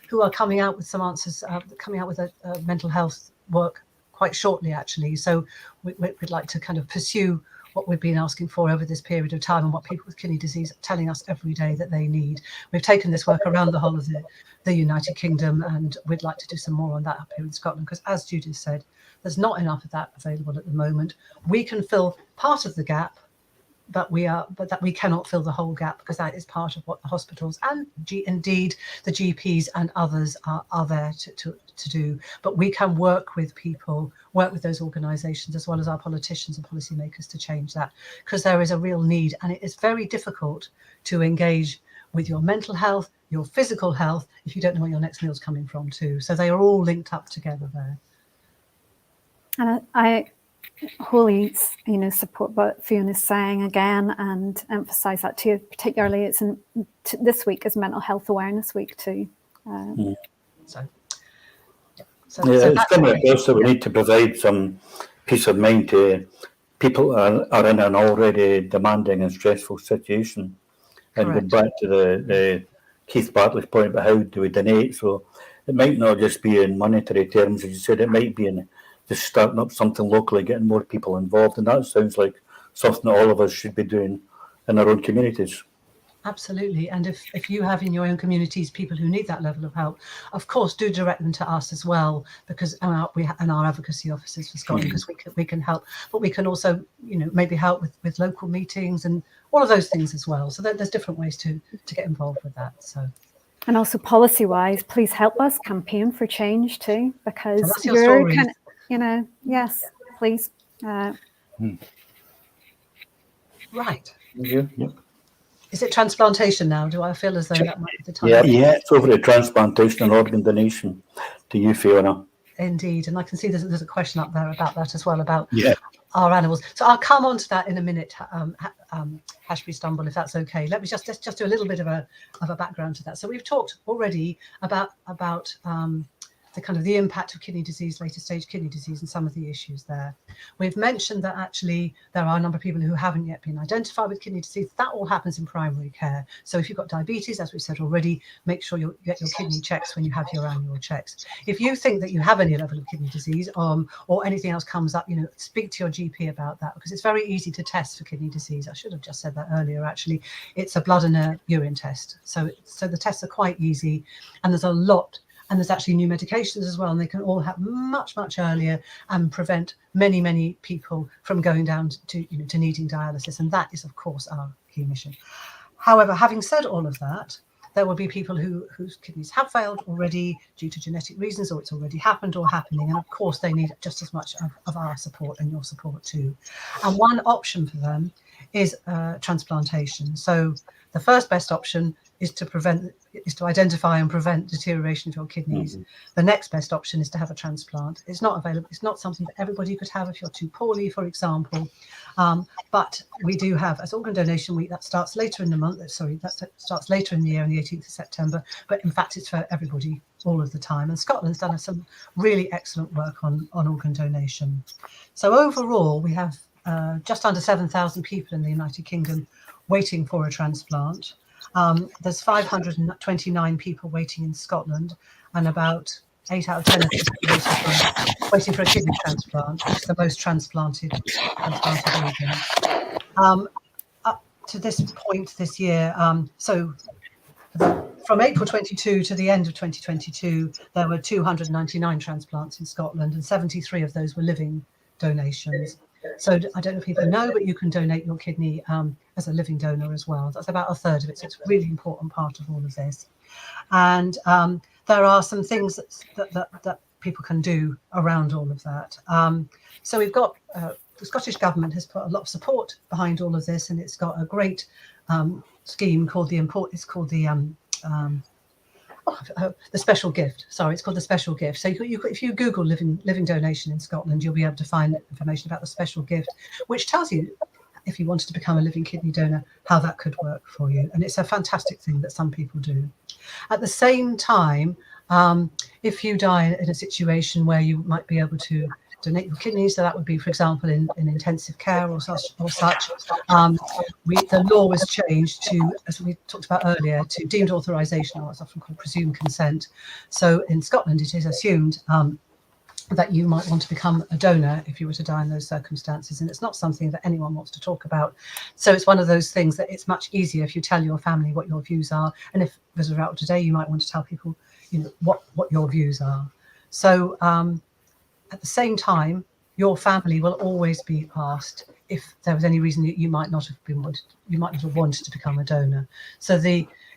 who are coming out with some answers, coming out with a mental health work quite shortly, actually. So we'd like to kind of pursue what we've been asking for over this period of time, and what people with kidney disease are telling us every day that they need. We've taken this work around the whole of the United Kingdom, and we'd like to do some more on that up here in Scotland, because as Judith said, there's not enough of that available at the moment. We can fill part of the gap, but that we cannot fill the whole gap, because that is part of what the hospitals and indeed the GPs and others are there to do. But we can work with people, work with those organisations, as well as our politicians and policymakers, to change that, because there is a real need, and it is very difficult to engage with your mental health, your physical health, if you don't know where your next meal's coming from too. So they are all linked up together there. And I wholly, support what Fiona's saying again, and emphasise that too. Particularly, it's this week is Mental Health Awareness Week too. So it's coming across that we need to provide some peace of mind to people who are in an already demanding and stressful situation. And going back to the Keith Bartley's point about how do we donate, so it might not just be in monetary terms, as you said, it might be in just starting up something locally, getting more people involved, and that sounds like something that all of us should be doing in our own communities. Absolutely. And if you have in your own communities people who need that level of help, of course, do direct them to us as well, because we and our advocacy officers for Scotland, because we can help, but we can also maybe help with local meetings and all of those things as well. So there's different ways to get involved with that. So. And also policy-wise, please help us campaign for change too, because so you're kind of, yes, please. Right. Yeah. Is it transplantation now? Do I feel as though that might be the time? Yeah, it's over to transplantation and organ donation to you, Fiona. Indeed, and I can see there's a question up there about that as well, about our animals. So I'll come on to that in a minute, Hashby Stumble, if that's okay. Let's just do a little bit of a background to that. So we've talked already about the kind of the impact of kidney disease, later stage kidney disease, and some of the issues there. We've mentioned that actually there are a number of people who haven't yet been identified with kidney disease. That all happens in primary care. So if you've got diabetes, as we said already, make sure you get your kidney checks when you have your annual checks. If you think that you have any level of kidney disease or anything else comes up, speak to your GP about that, because it's very easy to test for kidney disease. I should have just said that earlier, actually. It's a blood and a urine test. So the tests are quite easy, and there's a lot. And there's actually new medications as well, and they can all happen much, much earlier and prevent many, many people from going down to needing dialysis. And that is, of course, our key mission. However, having said all of that, there will be people whose kidneys have failed already due to genetic reasons, or it's already happened or happening. And of course, they need just as much of our support and your support too. And one option for them is transplantation. So the first best option is to identify and prevent deterioration of your kidneys. The next best option is to have a transplant. It's not available. It's not something that everybody could have if you're too poorly, for example. But we do have, as Organ Donation Week, that starts later in the month. Sorry, that starts later in the year, on the 18th of September. But in fact, it's for everybody all of the time. And Scotland's done some really excellent work on organ donation. So overall, we have just under 7,000 people in the United Kingdom waiting for a transplant. There's 529 people waiting in Scotland, and about 8 out of 10 of them waiting for a kidney transplant, which is the most transplanted organ. Up to this point this year, from April 22 to the end of 2022, there were 299 transplants in Scotland, and 73 of those were living donations. So I don't know if people know, but you can donate your kidney as a living donor as well. That's about a third of it. So it's a really important part of all of this. And there are some things that people can do around all of that. So we've got the Scottish Government has put a lot of support behind all of this, and it's got a great scheme called the special gift. Sorry, it's called the special gift. So if you Google living donation in Scotland, you'll be able to find information about the special gift, which tells you, if you wanted to become a living kidney donor, how that could work for you. And it's a fantastic thing that some people do. At the same time, if you die in a situation where you might be able to donate your kidneys, so that would be, for example, in intensive care or such. The law was changed to, as we talked about earlier, to deemed authorisation, or what's often called presumed consent. So in Scotland, it is assumed that you might want to become a donor if you were to die in those circumstances, and it's not something that anyone wants to talk about. So it's one of those things that it's much easier if you tell your family what your views are, and if there's a route today, you might want to tell people, what your views are. So at the same time, your family will always be asked if there was any reason that you might not have wanted to become a donor. So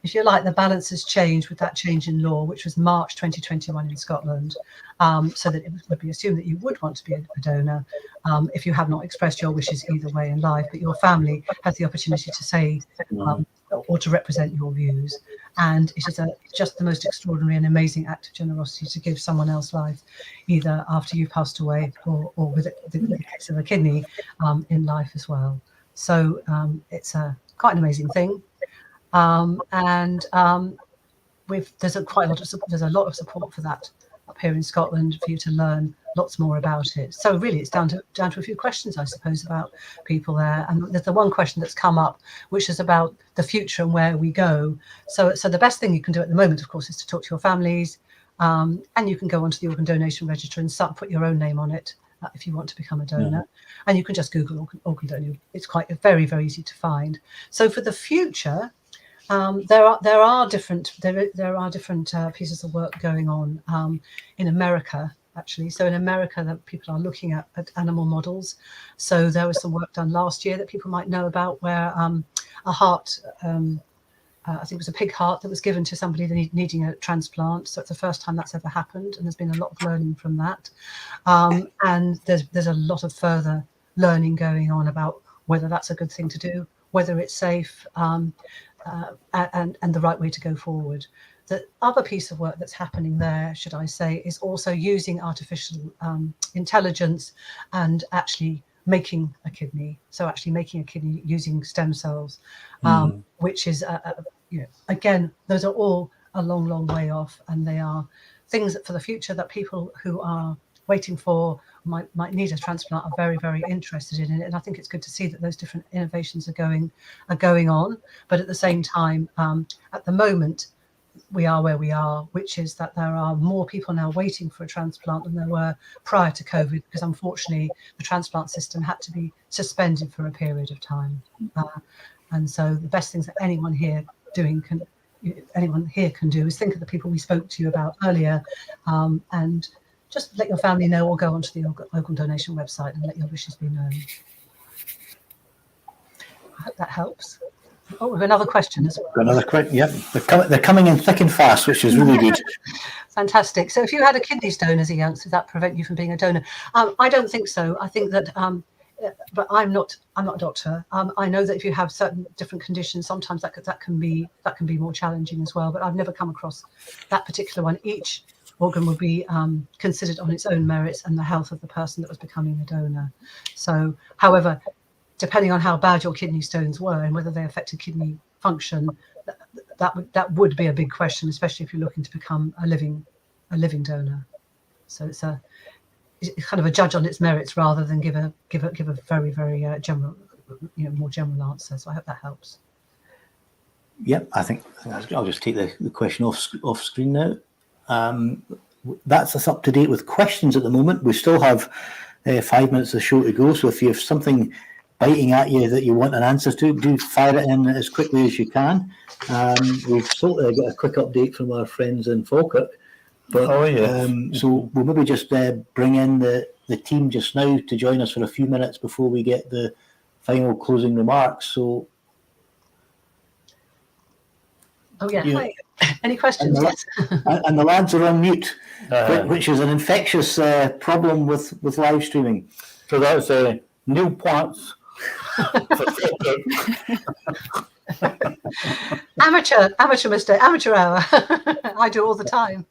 if you like, the balance has changed with that change in law, which was March 2021 in Scotland, so that it would be assumed that you would want to be a donor if you have not expressed your wishes either way in life, but your family has the opportunity to say or to represent your views. And it is just the most extraordinary and amazing act of generosity to give someone else life, either after you've passed away or with the case of a kidney in life as well. So it's quite an amazing thing. There's a lot of support for that up here in Scotland for you to learn lots more about it. So really, it's down to a few questions, I suppose, about people there. And there's the one question that's come up, which is about the future and where we go. So the best thing you can do at the moment, of course, is to talk to your families, and you can go onto the organ donation register and put your own name on it if you want to become a donor. And you can just Google organ donor. It's very, very easy to find. So for the future, there are different pieces of work going on in America, actually. So in America, that people are looking at animal models. So there was some work done last year that people might know about, where a heart, I think it was a pig heart, that was given to somebody needing a transplant. So it's the first time that's ever happened, and there's been a lot of learning from that. And there's a lot of further learning going on about whether that's a good thing to do, whether it's safe, and the right way to go forward. The other piece of work that's happening there, should I say, is also using artificial intelligence and actually making a kidney. So actually making a kidney using stem cells, which is, again, those are all a long, long way off, and they are things that for the future that people who are waiting for might need a transplant are very, very interested in it. And I think it's good to see that those different innovations are going on. But at the same time, at the moment, we are where we are, which is that there are more people now waiting for a transplant than there were prior to COVID, because unfortunately the transplant system had to be suspended for a period of time. And so the best things that anyone here can do is think of the people we spoke to you about earlier, and just let your family know, or go onto the organ donation website and let your wishes be known. I hope that helps. Oh, we have another question as well. Another question, yep. They're coming in thick and fast, which is really good. Fantastic. So if you had a kidney stone as a youngster, does that prevent you from being a donor? I don't think so. I think that, but I'm not a doctor. I know that if you have certain different conditions, sometimes that can be more challenging as well. But I've never come across that particular one. Each organ will be considered on its own merits and the health of the person that was becoming a donor. So, however, depending on how bad your kidney stones were and whether they affected kidney function, that would be a big question, especially if you're looking to become a living a living donor. So it's kind of a judge on its merits rather than give a very, very general, more general answer. So I hope that helps. Yep, I think I'll just take the question off screen now. That's us up to date with questions at the moment. We still have 5 minutes of the show to go. So if you have something biting at you that you want an answer to, do fire it in as quickly as you can. We've sort of got a quick update from our friends in Falkirk. But, so we'll maybe just bring in the team just now to join us for a few minutes before we get the final closing remarks. So, Hi. Any questions? And the lads are on mute, which is an infectious problem with live streaming. So that's Neil Platts. Amateur mistake, amateur hour. I do all the time.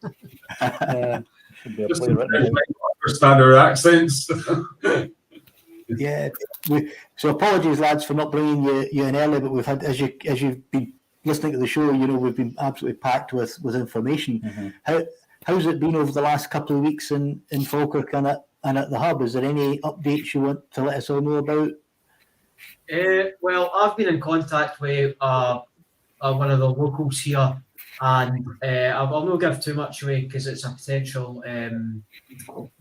Just understand our accents. Yeah. So apologies, lads, for not bringing you in early, but we've had, as you've been listening to the show, we've been absolutely packed with information. Mm-hmm. How's it been over the last couple of weeks in Falkirk and at the hub? Is there any updates you want to let us all know about? Well, I've been in contact with one of the locals here, and I'll not give too much away because it's a potential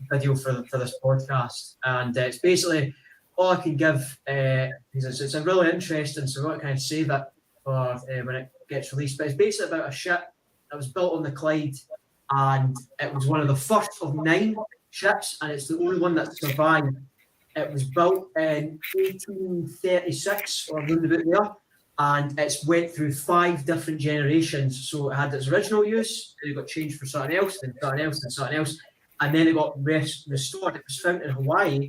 video for this podcast, and it's basically all I can give because it's a really interesting, so I want to kind of save it for when it gets released. But it's basically about a ship that was built on the Clyde, and it was one of the first of 9 ships, and it's the only one that survived. It was built in 1836 or around about there, and it's went through 5 different generations. So it had its original use, then it got changed for something else, then something else, then something else, and then it got restored. It was found in Hawaii,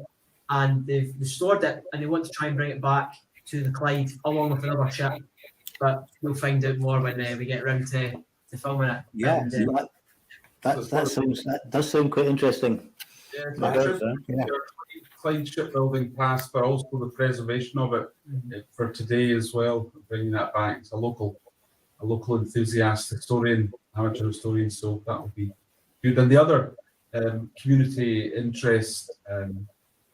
and they've restored it, and they want to try and bring it back to the Clyde along with another ship. But we'll find out more when we get around to filming it. Yeah, and, that does sound quite interesting. Yeah. Clyde shipbuilding past, but also the preservation of it for today as well, bringing that back. It's a local enthusiast historian, amateur historian, so that will be good. And the other community interest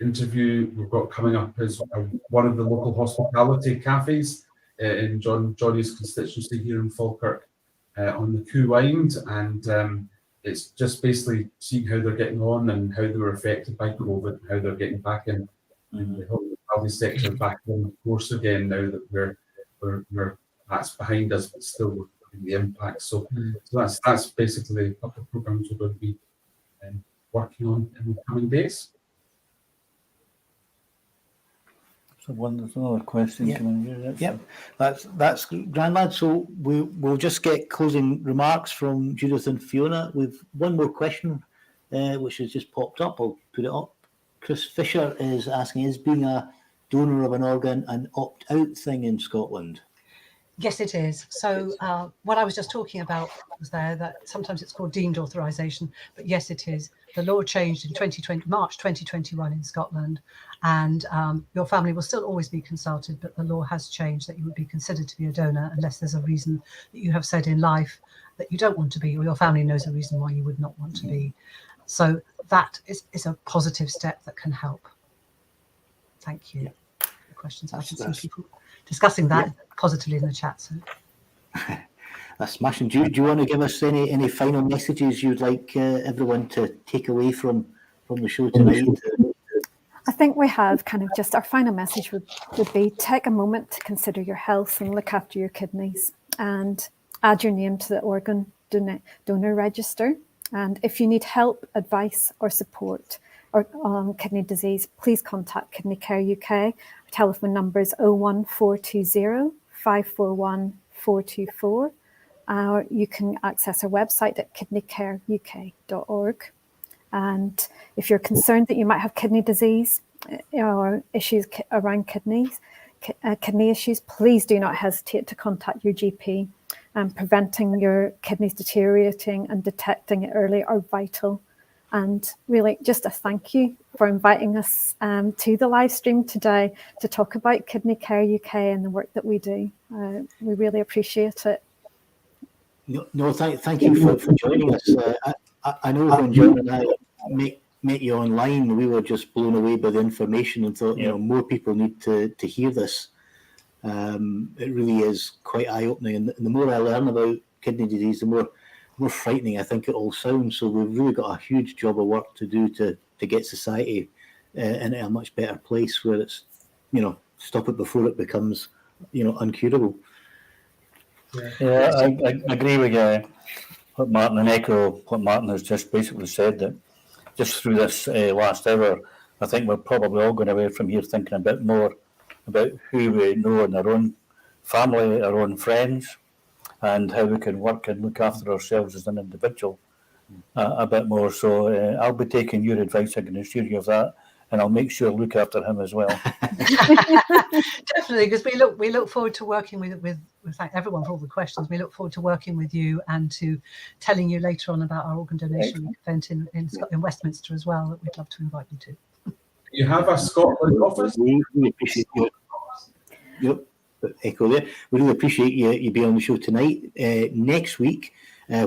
interview we've got coming up is one of the local hospitality cafes in Johnny's constituency here in Falkirk on the Coo Wind, and it's just basically seeing how they're getting on and how they were affected by COVID, and how they're getting back in the hospitality sector back on the course again now that we're that's behind us, but still we're having the impact. So that's basically a couple of programs we're going to be working on in the coming days. So there's another question coming here. Yep, that's grand, lad. So we'll just get closing remarks from Judith and Fiona. We've one more question, which has just popped up. I'll put it up. Chris Fisher is asking, is being a donor of an organ an opt-out thing in Scotland? Yes, it is. So what I was just talking about was that sometimes it's called deemed authorisation, but yes, it is. The law changed in March 2021 in Scotland, and your family will still always be consulted, but the law has changed that you would be considered to be a donor unless there's a reason that you have said in life that you don't want to be, or your family knows a reason why you would not want to be. So that is a positive step that can help. Thank you. Questions. I can see people discussing that positively in the chat. So. That's smashing. Do you want to give us any final messages you'd like everyone to take away from the show tonight? I think we have kind of just our final message would be take a moment to consider your health and look after your kidneys and add your name to the organ donor register. And if you need help, advice or support on kidney disease, please contact Kidney Care UK. Our telephone number is 01420 541 424. You can access our website at kidneycareuk.org. And if you're concerned that you might have kidney disease or issues around kidneys, kidney issues, please do not hesitate to contact your GP. Preventing your kidneys deteriorating and detecting it early are vital. And really just a thank you for inviting us to the live stream today to talk about Kidney Care UK and the work that we do. We really appreciate it. No, thank you for joining us. I know when John and I met you online, we were just blown away by the information and thought, more people need to hear this. It really is quite eye-opening, and the more I learn about kidney disease, the more frightening I think it all sounds. So we've really got a huge job of work to do to get society in a much better place where it's, stop it before it becomes, uncurable. Yeah, I agree with what Martyn, and echo what Martyn has just basically said, that just through this last hour, I think we're probably all going away from here thinking a bit more about who we know in our own family, our own friends, and how we can work and look after ourselves as an individual a bit more. So I'll be taking your advice, I can assure you of that, and I'll make sure to look after him as well. Definitely, because we look forward to working with thank everyone for all the questions. We look forward to working with you and to telling you later on about our organ donation event in Westminster as well, that we'd love to invite you to. You have a Scotland office? We really appreciate you. Yep, echo there. We really appreciate you being on the show tonight. Next week,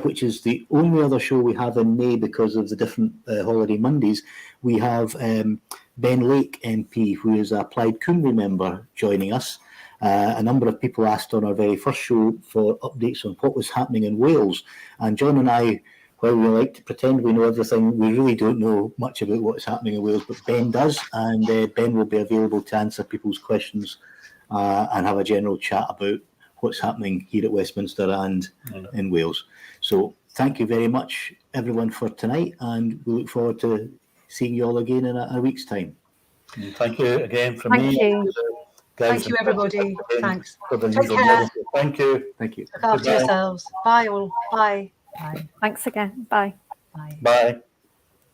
which is the only other show we have in May because of the different holiday Mondays, we have Ben Lake MP, who is a Plaid Cymru member, joining us. A number of people asked on our very first show for updates on what was happening in Wales. And John and I, while we like to pretend we know everything, we really don't know much about what's happening in Wales, but Ben does, and Ben will be available to answer people's questions and have a general chat about what's happening here at Westminster and in Wales. So thank you very much, everyone, for tonight, and we look forward to seeing you all again in a week's time. And thank you again from Thank me. you. Thank you, everybody. Thanks. Take care. Thank you. Thank you. Look after yourselves. Bye all. Bye. Bye. Thanks again. Bye. Bye. Bye.